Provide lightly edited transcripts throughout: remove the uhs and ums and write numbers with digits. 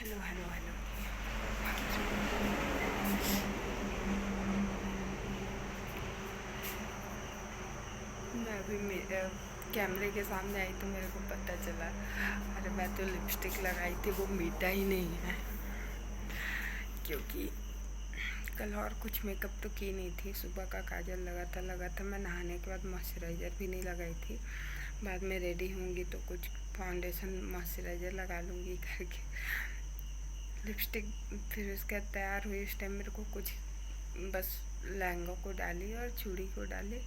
Hello hello hello. मैं अभी कैमरे के सामने आई तो मेरे को पता चला, अरे मैं तो लिपस्टिक लगाई थी वो मीठा ही नहीं है, क्योंकि कल और कुछ मेकअप तो की नहीं थी। सुबह का काजल लगा था। मैं नहाने के बाद मॉइस्चराइज़र भी नहीं लगाई थी। बाद में रेडी होंगी तो कुछ फाउंडेशन मॉइस्चराइज़र लगा लूँगी करके। लिपस्टिक फिर उसके बाद तैयार हुई। उस टाइम मेरे को कुछ बस लहंगा को डाली और चूड़ी को डाली,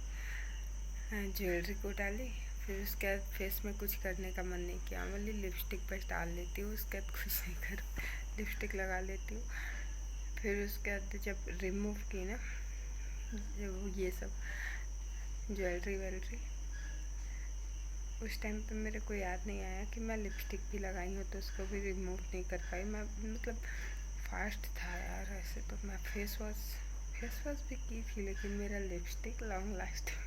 ज्वेलरी को डाली। फिर उसके बाद फेस में कुछ करने का मन नहीं किया, बोली लिपस्टिक बस डाल लेती हूँ, उसके बाद कुछ नहीं कर, लिपस्टिक लगा लेती हूँ। फिर उसके बाद जब रिमूव की ना जब ये सब ज्वेलरी वेलरी, उस टाइम पे मेरे को याद नहीं आया कि मैं लिपस्टिक भी लगाई हूँ, तो उसको भी रिमूव नहीं कर पाई मैं। मतलब फास्ट था यार। ऐसे तो मैं फेस वॉश भी की थी, लेकिन मेरा lipstick long lasting.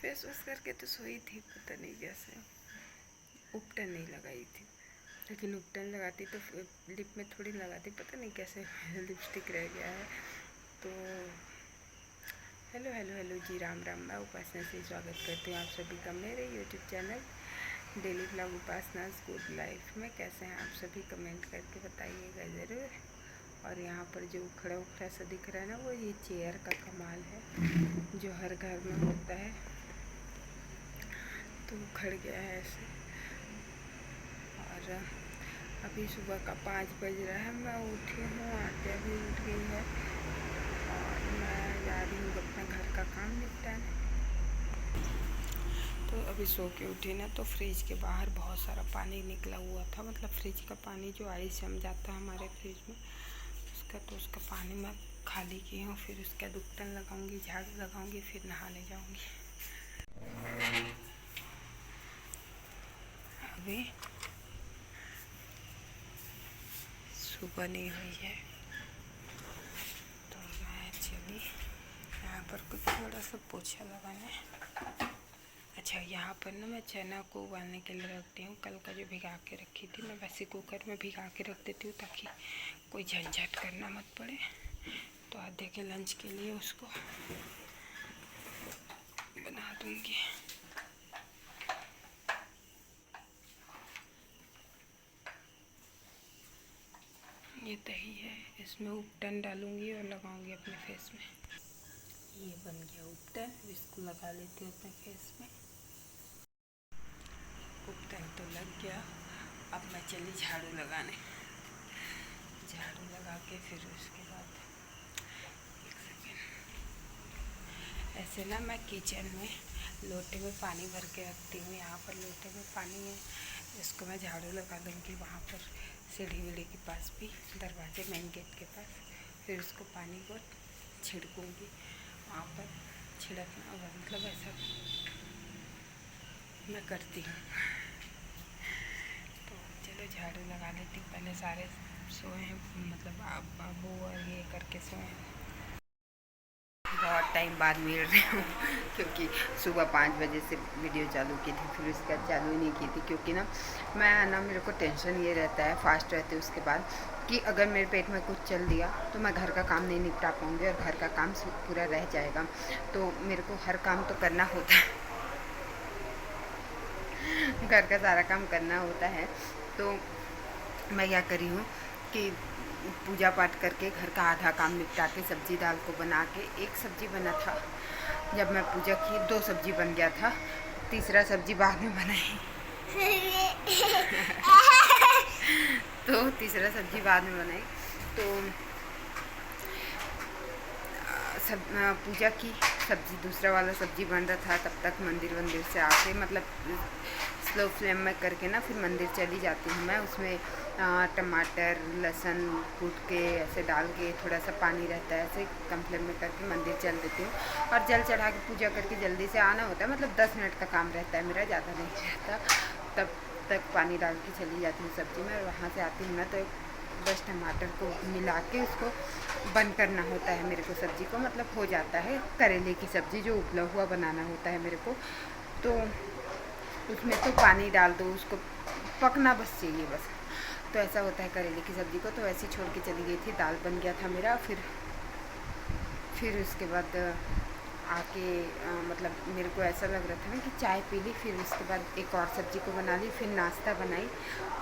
Face wash करके तो सोई थी, पता नहीं कैसे। उपटन नहीं लगाई थी, लेकिन उपटन लगाती तो लिप में थोड़ी लगाती, पता नहीं कैसे लिपस्टिक रह गया है। तो हेलो हेलो हेलो जी, राम राम। मैं उपासना से स्वागत करती हूँ आप सभी का मेरे यूट्यूब चैनल डेली व्लॉग उपासना गुड लाइफ में। कैसे हैं आप सभी, कमेंट करके बताइएगा ज़रूर। और यहाँ पर जो उखड़ा उखड़ा सा दिख रहा है ना, वो ये चेयर का कमाल है जो हर घर में होता है। तो उखड़ गया है ऐसे। और अभी सुबह का 5 बज रहा है, मैं उठी हूँ, आत्या भी उठ गई है और मैं जा रही हूँ अपना घर का काम निपटाने। तो अभी सो के उठी ना, तो फ्रिज के बाहर बहुत सारा पानी निकला हुआ था। मतलब फ्रिज का पानी जो आइस जम जाता है हमारे फ्रिज में, उसका पानी मैं खाली की हूँ। फिर उसका दुक्तन लगाऊंगी, झाड़ू लगाऊंगी, फिर नहाने जाऊंगी। अभी सुबह नहीं हुई है, तो मैं चली यहाँ पर कुछ थोड़ा सा पोछा लगाने। अच्छा, यहाँ पर ना मैं चना को उबालने के लिए रखती हूँ। कल का जो भिगा के रखी थी, मैं वैसे कुकर में भिगा के रख देती हूँ ताकि कोई झंझट करना मत पड़े। तो आधे के लंच के लिए उसको बना दूँगी। ये दही है, इसमें उपटन डालूँगी और लगाऊँगी अपने फेस में। ये बन गया उपटन, इसको लगा लेती हूँ अपने फेस में। उपटन तो लग गया, अब मैं चली झाड़ू लगाने। झाड़ू लगा के फिर उसके बाद एक सेकेंड, ऐसे ना मैं किचन में लोटे में पानी भर के रखती हूँ। यहाँ पर लोटे में पानी है, इसको मैं झाड़ू लगा दूँगी वहाँ पर सीढ़ी वीढ़ी के पास भी, दरवाजे मेन गेट के पास। फिर उसको पानी को छिड़कूँगी वहाँ पर। छिड़कना होगा, मतलब ऐसा मैं करती हूँ। तो चलो झाड़ू लगा लेती हूँ। पहले सारे सोए हैं, मतलब आप बाबू और ये करके सोए हैं। बहुत टाइम बाद मिल रही हूँ क्योंकि सुबह 5 बजे से वीडियो चालू की थी, फिर उसके बाद चालू ही नहीं की थी। क्योंकि मैं मेरे को टेंशन ये रहता है फास्ट रहते उसके बाद, कि अगर मेरे पेट में कुछ चल दिया तो मैं घर का काम नहीं निपटा पाऊँगी और घर का काम पूरा रह जाएगा। तो मेरे को हर काम तो करना होता है घर का सारा काम करना होता है। तो मैं क्या करी हूँ कि पूजा पाठ करके घर का आधा काम निपटा के सब्जी दाल को बना के, एक सब्जी बना था जब मैं पूजा की, 2 सब्जी बन गया था, तीसरा सब्जी बाद में बनाई तो तीसरा सब्जी बाद में बनाई। तो सब पूजा की, सब्जी दूसरा वाला सब्जी बन रहा था, तब तक मंदिर से आके, मतलब स्लो फ्लेम में करके ना, फिर मंदिर चली जाती हूँ मैं। उसमें टमाटर लहसुन कूट के ऐसे डाल के, थोड़ा सा पानी रहता है, ऐसे कम फ्लेम में करके मंदिर चल देती हूँ। और जल चढ़ा के पूजा करके जल्दी से आना होता है, मतलब 10 मिनट का काम रहता है मेरा, ज़्यादा नहीं रहता। तब तक पानी डाल के चली जाती हूँ सब्ज़ी में। और वहाँ से आती हूँ ना, तो बस टमाटर को मिला के उसको बंद करना होता है मेरे को सब्ज़ी को, मतलब हो जाता है। करेले की सब्ज़ी जो उबला हुआ बनाना होता है मेरे को, तो उसमें तो पानी डाल दो, उसको पकना बस चाहिए बस। तो ऐसा होता है करेले की सब्ज़ी को। तो ऐसे छोड़ के चली गई थी, दाल बन गया था मेरा। फिर उसके बाद आके मतलब मेरे को ऐसा लग रहा था ना कि चाय पी ली। फिर उसके बाद एक और सब्ज़ी को बना ली, फिर नाश्ता बनाई,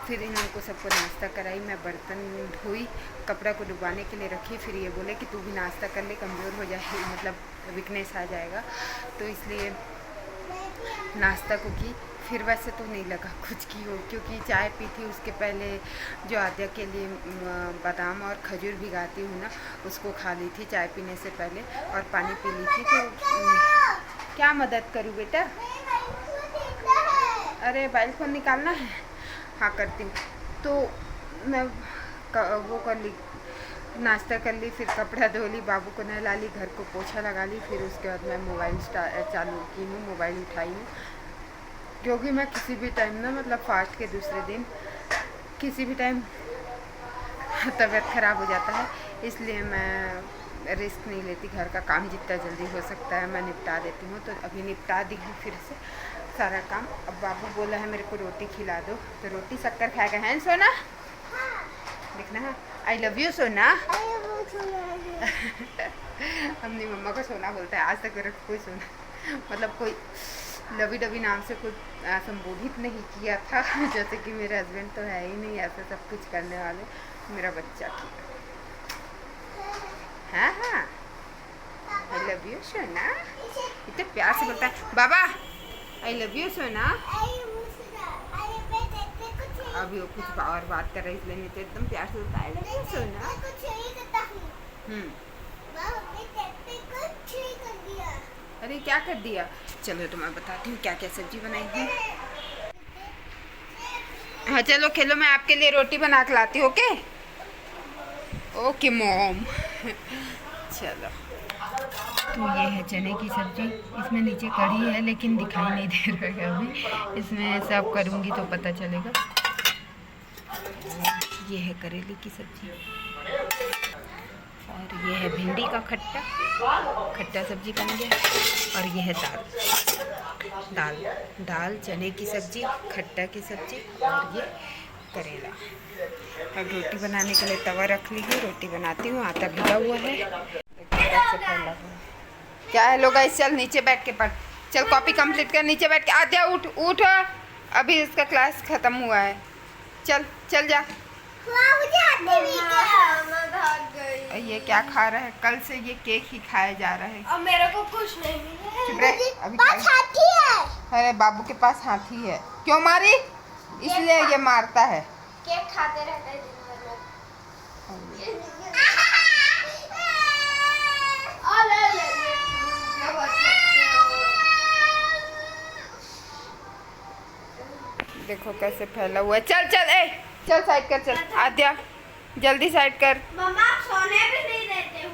फिर इन लोगों को सबको नाश्ता कराई। मैं बर्तन धोई, कपड़ा को डुबाने के लिए रखी। फिर ये बोले कि तू भी नाश्ता कर ले, कमज़ोर हो जाए, मतलब वीकनेस आ जाएगा, तो इसलिए नाश्ता को की। फिर वैसे तो नहीं लगा कुछ की हो, क्योंकि चाय पी थी। उसके पहले जो आद्या के लिए बादाम और खजूर भिगाती हूँ ना, उसको खा ली थी चाय पीने से पहले, और पानी पी ली थी। तो क्या मदद करूँ बेटा? अरे मोबाइल फ़ोन निकालना है, हाँ करती हूँ। तो मैं वो कर ली, नाश्ता कर ली, फिर कपड़ा धो ली, बाबू को नहला ली, घर को पोछा लगा ली। फिर उसके बाद मैं मोबाइल चालू की हूँ, मोबाइल उठाई हूँ, क्योंकि मैं किसी भी टाइम ना, मतलब फास्ट के दूसरे दिन किसी भी टाइम तबीयत ख़राब हो जाता है, इसलिए मैं रिस्क नहीं लेती। घर का काम जितना जल्दी हो सकता है मैं निपटा देती हूँ। तो अभी निपटा दी हूँ फिर से सारा काम। अब बाबू बोला है मेरे को रोटी खिला दो, तो रोटी शक्कर खाएगा, है सोना? देखना है, आई लव यू सोना। अपनी मम्मा को सोना बोलता है। आज तक मेरे कोई सोना मतलब कोई लवी डबी नाम से कुछ संबोधित नहीं किया था। जैसे कि मेरे हस्बैंड तो है ही नहीं ऐसे सब कुछ करने वाले, मेरा बच्चा किया। हाँ हाँ, आई लव यू सोना, इतने प्यार से बोलता है बाबा, आई लव यू सोना। अभी वो कुछ और बात कर रही, इसलिए नहीं तो एकदम प्यार से बोलता है आई लव यू सोना। अरे क्या कर दिया? चलो तो मैं बताती हूँ क्या क्या सब्जी बनाई हूँ। हाँ चलो खेलो, मैं आपके लिए रोटी बना के लाती हूँ। Okay okay mom. चलो, तो ये है चने की सब्जी। इसमें नीचे कढ़ी है लेकिन दिखाई नहीं दे रहा है अभी, इसमें सर्व करूँगी तो पता चलेगा। ये है करेले की सब्जी, और ये है भिंडी का खट्टा सब्जी बन गया। और ये है दाल चने की सब्जी, खट्टा की सब्जी, और ये करेला। अब रोटी बनाने के लिए तवा रख ली है, रोटी बनाती हूँ। आटा भिगा हुआ है। क्या है लोग, चल नीचे बैठ के पढ़, चल कॉपी कंप्लीट कर, नीचे बैठ के। आद्या उठ उठ, अभी इसका क्लास ख़त्म हुआ है, चल चल जा। ये क्या खा रहा है? कल से ये केक ही खाया जा रहा है। अब मेरे को कुछ नहीं मिला है। अभी पास हाथी है। अरे बाबू के पास हाथी है। क्यों मारी? इसलिए ये मारता है। केक खाते रहते हैं दिन भर। देखो कैसे फैला हुआ है। चल चल चल साइड कर, चल आद्या जल्दी साइड कर। मम्मा आप सोने भी नहीं देते हो।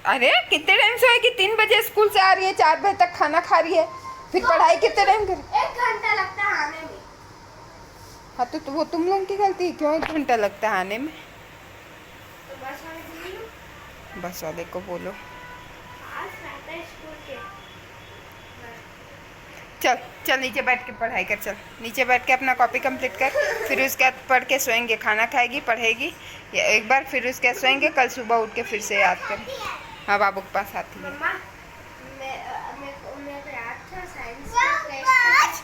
अरे कितने टाइम सोएगी? 3 बजे स्कूल से आ रही है, 4 बजे तक खाना खा रही है, फिर पढ़ाई कितने टाइम कर? 1 घंटा लगता है आने में। हाँ तो वो तुम लोगों की गलती। क्यों 1 घंटा लगता है आने में? तो बस वाले को बोलो। आज रहता है स्कूल के। चल चल नीचे बैठ के पढ़ाई कर, चल नीचे बैठ के अपना कॉपी कंप्लीट कर, फिर उसके बाद पढ़ के सोएंगे, खाना खाएगी, पढ़ेगी या एक बार, फिर उसके बाद सोएंगे। कल सुबह उठ के फिर से याद कर। हाँ बाबू के पास आती है। मम्मा मैं तो याद था साइंस टेस्ट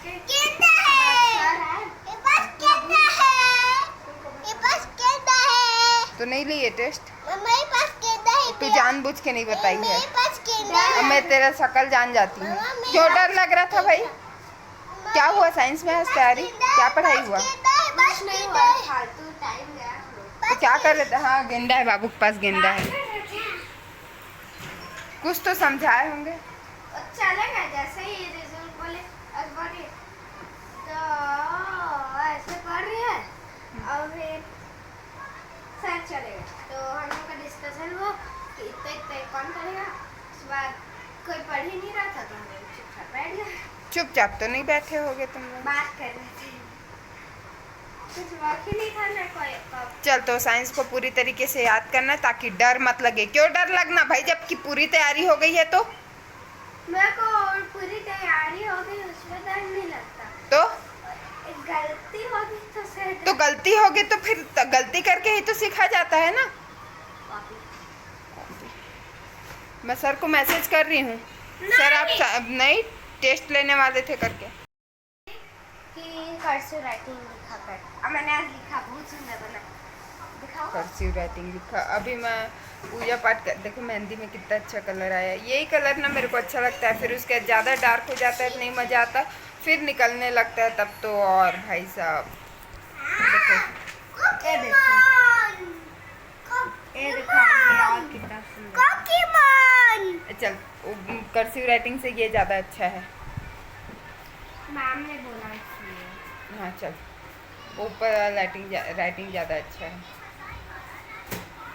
तो नहीं ली ये टेस्ट? तू जानबूझ के नहीं बताई है। अब मैं तेरा शकल जान जाती हूँ। क्यों डर लग रहा था भाई? क्या हुआ साइंस में आज तैयारी? क्या पढ़ाई हुआ? कुछ नहीं हुआ, फालतू टाइम गया। तो क्या कर रहे थे? हाँ गेंडा है, बाबू के पास गेंडा है। कुछ तो समझाए होंगे। चलेगा जैसे ही रिजल्ट बोले अखबारी तो ऐसे पढ़ रही है, और फिर सर चलेगा तो हम लोग का डिस्कशन हुआ कि इतना कौन करेगा। उस बाद कोई पढ़ ही नहीं रहा था तो हम लोग चुपचाप बैठ गए। चुपचाप तो नहीं बैठे होगे तुम लोग? बात कर रहे थे, कुछ वर्क ही नहीं था ना कोई। चल तो साइंस को पूरी तरीके से याद करना ताकि डर मत लगे। क्यों डर लगना भाई, जबकि पूरी तैयारी हो गई है तो? मेरे को पूरी तैयारी हो गई, उसमें डर नहीं लगता। तो गलती हो गई तो तो गलती होगी तो फिर गलती करके ही तो सीखा जाता है ना। मैं सर को मैसेज कर रही हूँ, सर आप नहीं टेस्ट लेने वाले थे करके कि कर्सिव राइटिंग लिखा कर। मैंने आज लिखा, बहुत सुंदर बना। दिखाओ। कर्सिव राइटिंग लिखा। अभी मैं पूजा पाठ कर, देखो मेहंदी में कितना अच्छा कलर आया। यही कलर ना मेरे को अच्छा लगता है, फिर उसके ज़्यादा डार्क हो जाता है नहीं मज़ा आता, फिर निकलने लगता है तब तो। और भाई साहब देखो, ये देखो, ये देखो और कितना सुंदर। चल कर्सिव राइटिंग से ये ज़्यादा अच्छा है। मैम ने बोला इसलिए। हाँ चल, ऊपर राइटिंग ज़्यादा अच्छा है।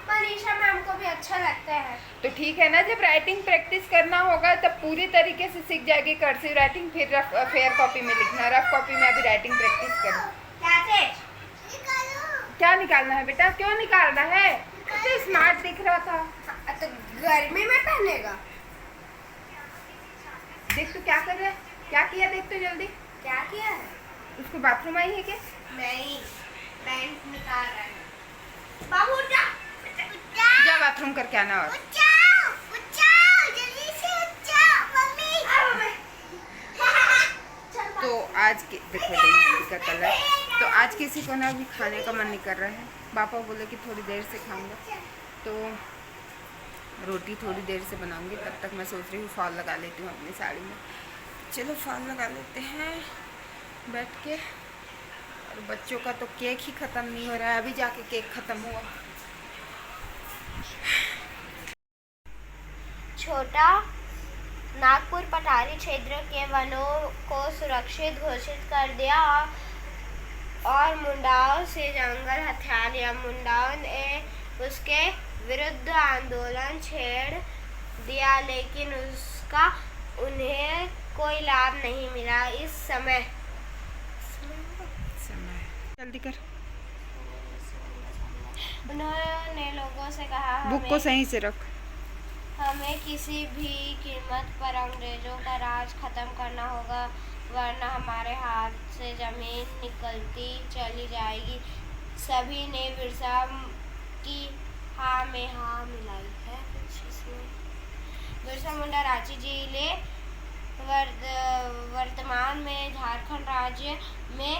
मनीषा मैम को भी अच्छा लगता है। तो ठीक है ना, जब राइटिंग प्रैक्टिस करना होगा तब पूरी तरीके से सीख जाएगी कर्सिव राइटिंग। फिर फेयर कॉपी में लिखना, रफ कॉपी में अभी राइटिंग प्रैक्टिस करो। क्या निकालना है बेटा, क्यों निकालना है? तो स्मार्ट दिख रहा था। तो गर्मी में पहनेगा। देख तू क्या कर रहा है, क्या किया देख तो जल्दी। क्या किया है? उसको बाथरूम आई है क्या? नहीं, पैंट निकाल रहा है। बाबू उठ जा, जा बाथरूम करके आना। और जल्दी से उठ जा मम्मी। तो आज की देखो मेहंदी का कलर, तो आज किसी को ना भी खाने का मन नहीं कर रहा है। पापा बोले कि थोड़ी देर से खाऊंगा, तो रोटी थोड़ी देर से बनाऊंगी। तब तक मैं सोच रही हूँ फॉल लगा लेती हूँ अपनी साड़ी में। चलो फॉल लगा लेते हैं बैठ के। और बच्चों का तो केक ही ख़त्म नहीं हो रहा है, अभी जाके केक ख़त्म हुआ। छोटा नागपुर पठारी क्षेत्र के वनों को सुरक्षित घोषित कर दिया और मुंडाओं से जंगल हथिया लिया। मुंडाओं ने उसके विरुद्ध आंदोलन छेड़ दिया, लेकिन उसका उन्हें कोई लाभ नहीं मिला। इस समय जल्दी कर। उन्होंने लोगों से कहा, बुक को सही से रख। हमें किसी भी कीमत पर अंग्रेजों का राज खत्म करना होगा, वरना हमारे हाथ से जमीन निकलती चली जाएगी। सभी ने बिरसा की हाँ में हाँ मिलाई है। कुछ इसमें बिरसा मुंडा रांची जिले वर्तमान में झारखंड राज्य में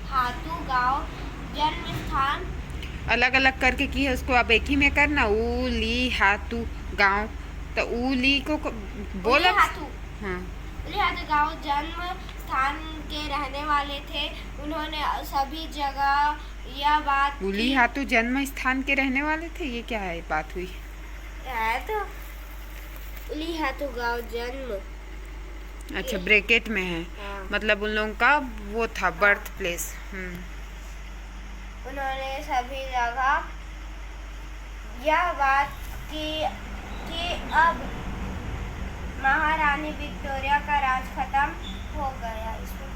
हातू गांव जन्म स्थान। अलग अलग करके की है उसको, अब एक ही में करना। ऊ ली हाथू गांव, तो ऊ ली को बोला। हाथू, हाँ, उली हाथू गांव जन्म स्थान के रहने वाले थे। उन्होंने सभी जगह यह बात उली हाथू जन्म स्थान के रहने वाले थे। ये क्या है बात हुई है? तो उली हाथू गांव जन्म, अच्छा ब्रैकेट में है। हाँ। मतलब उन लोगों का वो था बर्थ प्लेस। उन्होंने सभी जगह यह बात की कि अब महारानी विक्टोरिया का राज खत्म हो गया। इसमें